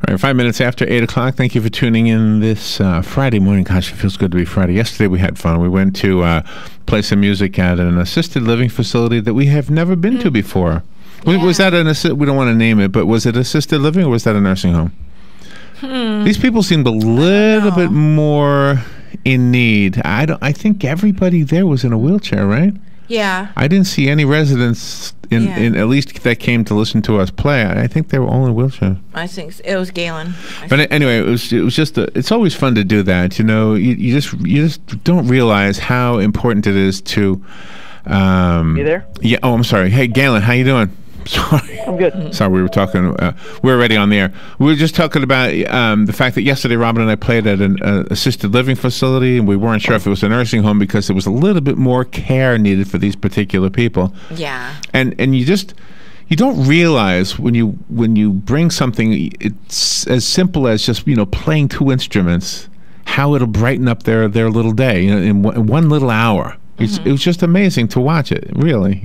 All right, 5 minutes after 8 o'clock. Thank you for tuning in this Friday morning. Gosh, it feels good to be Friday. Yesterday we had fun. We went to play some music at an assisted living facility that we have never been to before. Yeah. Was that we don't want to name it, but was it assisted living or was that a nursing home? These people seemed a little bit more in need. I think everybody there was in a wheelchair, right? Yeah. I didn't see any residents in at least that came to listen to us play. I think they were all in wheelchair. I think it was Galen. But anyway, it was just it's always fun to do that. You know, you just don't realize how important it is to. You there? Yeah. Oh, I'm sorry. Hey, Galen, how you doing? Sorry. I'm good. Sorry, we were talking. We're already on the air. We were just talking about the fact that yesterday Robin and I played at an assisted living facility, and we weren't sure if it was a nursing home because there was a little bit more care needed for these particular people. Yeah. And you don't realize when you bring something, it's as simple as just playing two instruments, how it'll brighten up their little day in one little hour. It was just amazing to watch it. Really,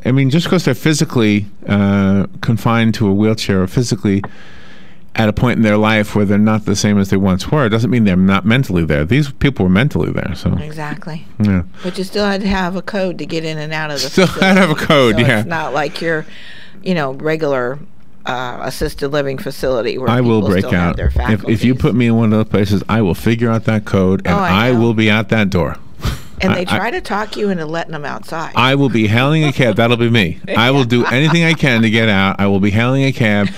I mean, just because they're physically confined to a wheelchair or physically at a point in their life where they're not the same as they once were, doesn't mean they're not mentally there. These people were mentally there. So exactly. Yeah. But you still had to have a code to get in and out of the Still had to have a code, so yeah. It's not like your, regular assisted living facility where I people will break still have out. their faculties. If you put me in one of those places, I will figure out that code, and I will be at that door. And they try to talk you into letting them outside. I will be hailing a cab. That'll be me. I will do anything I can to get out. I will be hailing a cab.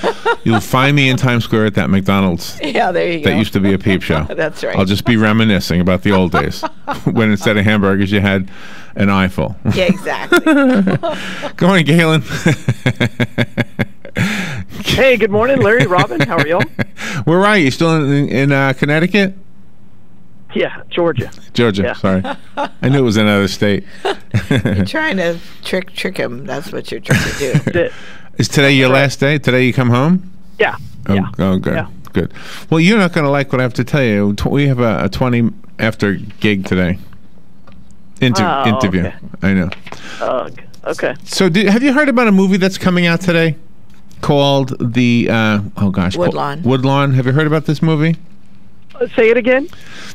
You'll find me in Times Square at that McDonald's. Yeah, there you go. That used to be a peep show. That's right. I'll just be reminiscing about the old days when instead of hamburgers you had an eyeful. Yeah, exactly. Good morning, Galen. Hey, good morning, Larry, Robin. How are y'all? Where are you? Still in Connecticut? Yeah, Georgia. Yeah. Sorry. I knew it was another state. You're trying to trick him. That's what you're trying to do. Is today your last day? Today you come home? Yeah. Oh, good. Yeah. Good. Well, you're not going to like what I have to tell you. We have a 20 after gig today. Interview. Okay. I know. Okay. So have you heard about a movie that's coming out today called Woodlawn. Woodlawn. Have you heard about this movie? Say it again?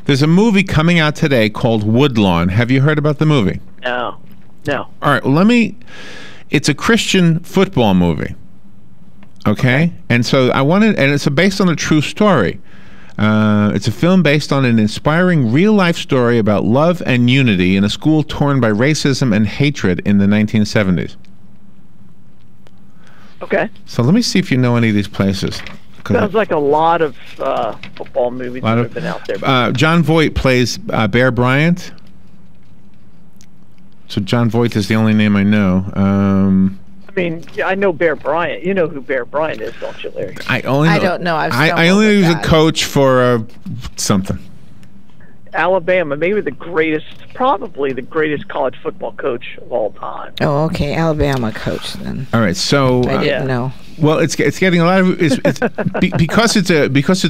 There's a movie coming out today called Woodlawn. Have you heard about the movie? No. All right, well, it's a Christian football movie. Okay? And so and it's based on a true story. It's a film based on an inspiring real-life story about love and unity in a school torn by racism and hatred in the 1970s. Okay. So let me see if you know any of these places. Sounds like a lot of football movies that have been out there. John Voight plays Bear Bryant. So John Voight is the only name I know. I mean, I know Bear Bryant. You know who Bear Bryant is, don't you, Larry? I don't know. I only know he was a coach for something. Alabama, probably the greatest college football coach of all time. Oh, okay, Alabama coach then. All right, so I didn't know. Well, it's getting a lot of because it's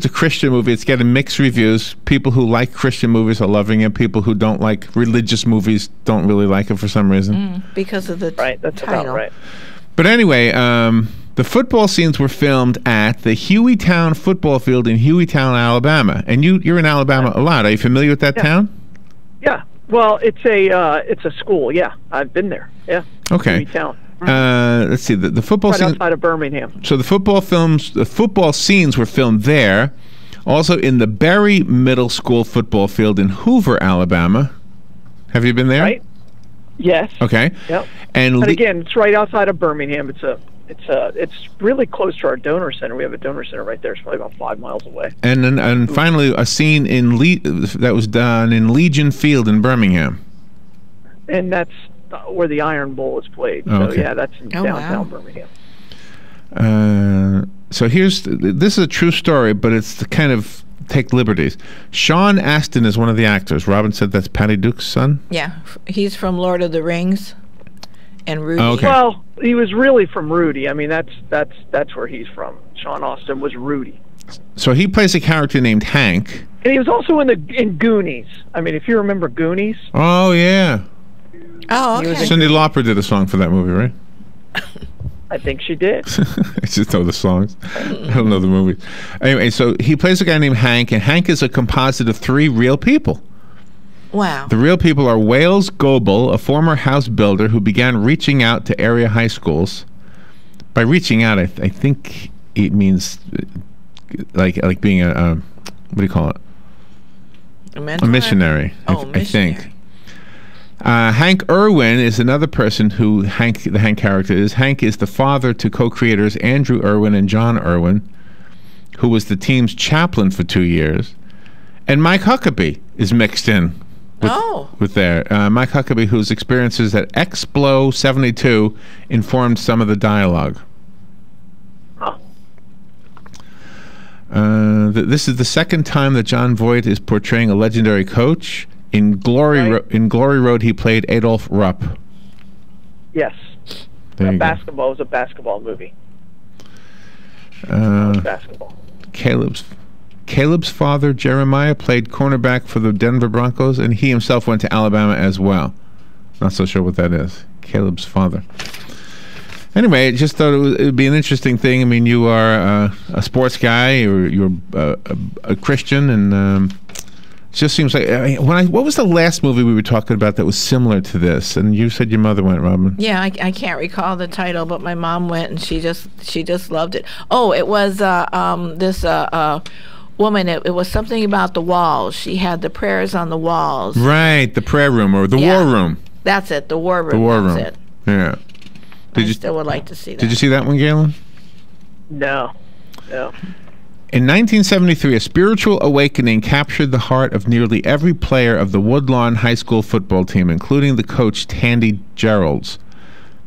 a Christian movie. It's getting mixed reviews. People who like Christian movies are loving it. People who don't like religious movies don't really like it for some reason. Because of the that's title. About right. But anyway, the football scenes were filmed at the Hueytown football field in Hueytown, Alabama. And you're in Alabama a lot. Are you familiar with that town? Yeah. Well, it's a school. Yeah, I've been there. Yeah. Okay. Hueytown. Let's see. The football right outside of Birmingham. So the football scenes were filmed there. Also in the Berry Middle School football field in Hoover, Alabama. Have you been there? Right. Yes. Okay. Yep. And again, it's right outside of Birmingham. It's really close to our donor center. We have a donor center right there. It's probably about 5 miles away. And finally, a scene that was done in Legion Field in Birmingham. And that's where the Iron Bowl is played. Oh, so okay. Yeah, that's in downtown Birmingham. So this is a true story, but it's the kind of take liberties. Sean Astin is one of the actors. Robin said that's Patty Duke's son? Yeah, he's from Lord of the Rings and Rudy. Okay. Well, he was really from Rudy. I mean, that's where he's from. Sean Astin was Rudy. So he plays a character named Hank. And he was also in Goonies. I mean, if you remember Goonies. Oh, yeah. Oh, okay. Cyndi Lauper did a song for that movie, right? I think she did. I just know the songs. I don't know the movies. Anyway, so he plays a guy named Hank, and Hank is a composite of 3 real people. Wow. The real people are Wales Goebel, a former house builder who began reaching out to area high schools. By reaching out, I think it means like being a what do you call it? A mentor? A missionary. Oh, I think. Hank Irwin is another person who the Hank character is. Hank is the father to co-creators Andrew Irwin and John Irwin, who was the team's chaplain for 2 years. And Mike Huckabee is mixed in with there. Mike Huckabee, whose experiences at Explo 72 informed some of the dialogue. This is the second time that John Voight is portraying a legendary coach. In Glory Road, he played Adolph Rupp. Yes. Basketball was a basketball movie. Basketball. Caleb's father, Jeremiah, played cornerback for the Denver Broncos, and he himself went to Alabama as well. Not so sure what that is. Caleb's father. Anyway, I just thought it would be an interesting thing. I mean, you are a sports guy, you're a Christian, and it just seems like what was the last movie we were talking about that was similar to this? And you said your mother went, Robin. Yeah, I can't recall the title, but my mom went, and she just loved it. Oh, it was this woman. It was something about the walls. She had the prayers on the walls. Right, the prayer room or the war room. That's it, the war room. The war room. That's it. Yeah. I still would like to see that. Did you see that one, Galen? No. In 1973, a spiritual awakening captured the heart of nearly every player of the Woodlawn High School football team, including the coach Tandy Geralds.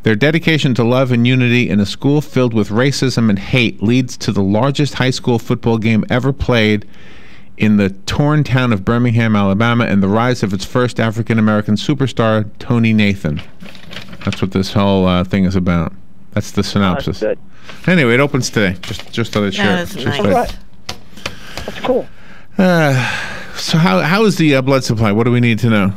Their dedication to love and unity in a school filled with racism and hate leads to the largest high school football game ever played in the torn town of Birmingham, Alabama, and the rise of its first African-American superstar, Tony Nathan. That's what this whole thing is about. That's the synopsis. That's good. Anyway, it opens today. Just thought I'd share. That's nice. That's cool. So how is the blood supply? What do we need to know?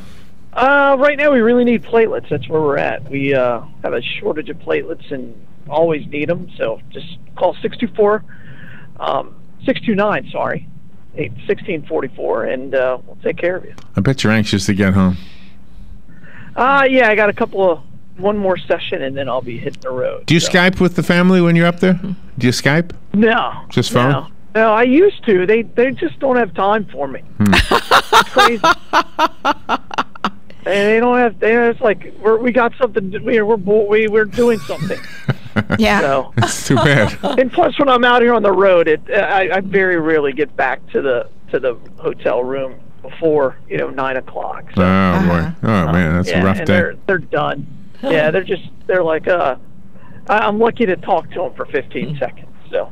Right now, we really need platelets. That's where we're at. We have a shortage of platelets and always need them. So just call 629, sorry, 1644, and we'll take care of you. I bet you're anxious to get home. Yeah, I got one more session, and then I'll be hitting the road. Do you Skype with the family when you're up there? Do you Skype? No. Just phone? No, I used to. They just don't have time for me. It's crazy. They don't have. It's like we got something. We're doing something. Yeah. So. It's too bad. And plus, when I'm out here on the road, I very rarely get back to the hotel room before 9 o'clock. So. Oh boy. Oh man, that's a rough day. They're done. Yeah, they're like I'm lucky to talk to them for 15 seconds. So,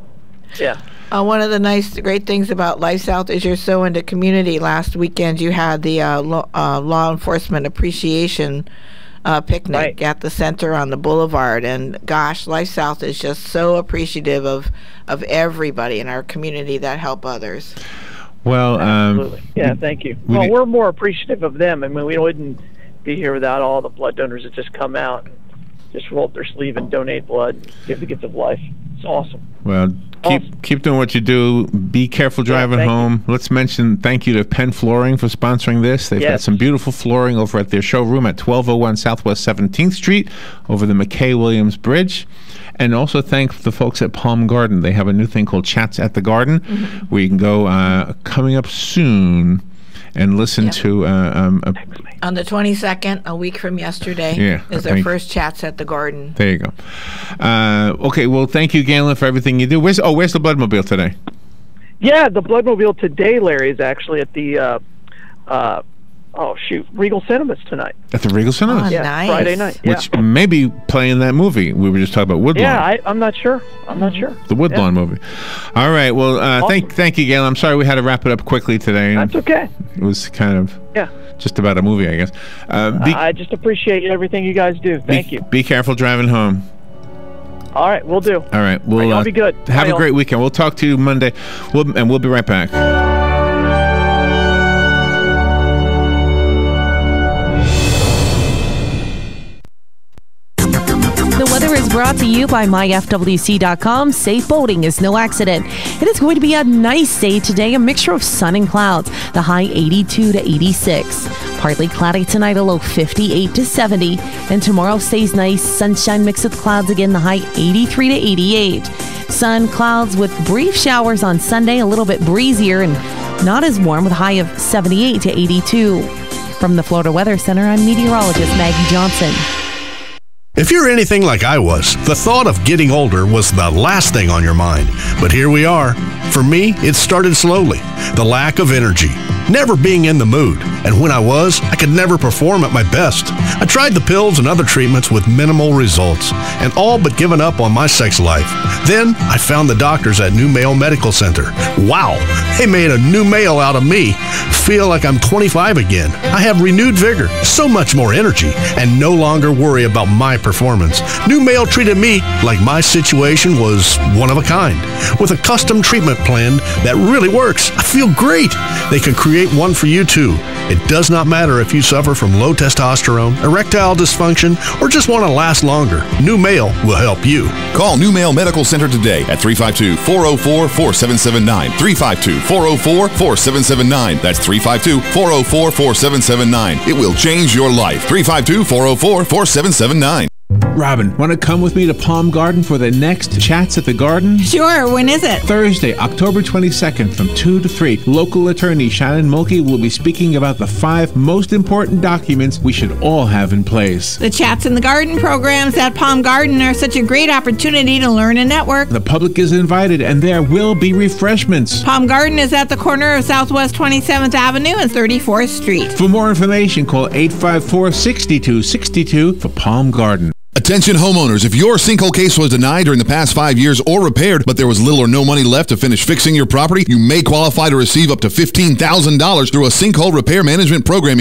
yeah. One of the great things about LifeSouth is you're so into community. Last weekend you had the law enforcement appreciation picnic at the center on the boulevard, and gosh, LifeSouth is just so appreciative of everybody in our community that help others. Well, absolutely. Yeah, thank you. Well, we're more appreciative of them. I mean, we wouldn't be here without all the blood donors that just come out and just roll up their sleeve and donate blood, give the gift of life. It's awesome. Well, keep doing what you do. Be careful driving home. Let's mention thank you to Penn Flooring for sponsoring this. They've got some beautiful flooring over at their showroom at 1201 Southwest 17th Street over the McKay-Williams Bridge. And also thank the folks at Palm Garden. They have a new thing called Chats at the Garden, where you can go coming up soon and listen to on the 22nd, a week from yesterday, is their first Chats at the Garden. There you go. Okay, well, thank you, Galen, for everything you do. Where's the Bloodmobile today? Yeah, the Bloodmobile today, Larry, is actually at the Regal Cinemas tonight. At the Regal Cinemas? Oh, nice. Friday night. Yeah. Which may be playing that movie. We were just talking about Woodlawn. Yeah, I'm not sure. The Woodlawn movie. All right. Well, awesome. thank you, Galen. I'm sorry we had to wrap it up quickly today. That's okay. It was kind of just about a movie, I guess. I just appreciate everything you guys do. Thank you. Be careful driving home. All right, we'll do. All right. I'll be good. Have a great weekend. We'll talk to you Monday, and we'll be right back. The weather is brought to you by myfwc.com. Safe boating is no accident. It is going to be a nice day today, a mixture of sun and clouds. The high 82 to 86. Partly cloudy tonight, a low 58 to 70. And tomorrow stays nice, sunshine mixed with clouds again, the high 83 to 88. Sun, clouds with brief showers on Sunday, a little bit breezier and not as warm with a high of 78 to 82. From the Florida Weather Center, I'm meteorologist Maggie Johnson. If you're anything like I was, the thought of getting older was the last thing on your mind. But here we are. For me, it started slowly. The lack of energy, never being in the mood. And when I was, I could never perform at my best. I tried the pills and other treatments with minimal results, and all but given up on my sex life. Then I found the doctors at New Male Medical Center. Wow, they made a new male out of me. Feel like I'm 25 again. I have renewed vigor, so much more energy, and no longer worry about my performance. New Male treated me like my situation was one of a kind, with a custom treatment plan that really works. I feel great. They can create one for you too. It does not matter if you suffer from low testosterone, erectile dysfunction, or just want to last longer. New Male will help you. Call New Male Medical Center today at 352-404-4779. 352-404-4779. That's 352-404-4779. It will change your life. 352-404-4779. Robin, want to come with me to Palm Garden for the next Chats at the Garden? Sure. When is it? Thursday, October 22nd from 2 to 3. Local attorney Shannon Mulkey will be speaking about the 5 most important documents we should all have in place. The Chats in the Garden programs at Palm Garden are such a great opportunity to learn and network. The public is invited, and there will be refreshments. Palm Garden is at the corner of Southwest 27th Avenue and 34th Street. For more information, call 854-6262 for Palm Garden. Attention homeowners, if your sinkhole case was denied during the past 5 years or repaired, but there was little or no money left to finish fixing your property, you may qualify to receive up to $15,000 through a sinkhole repair management program.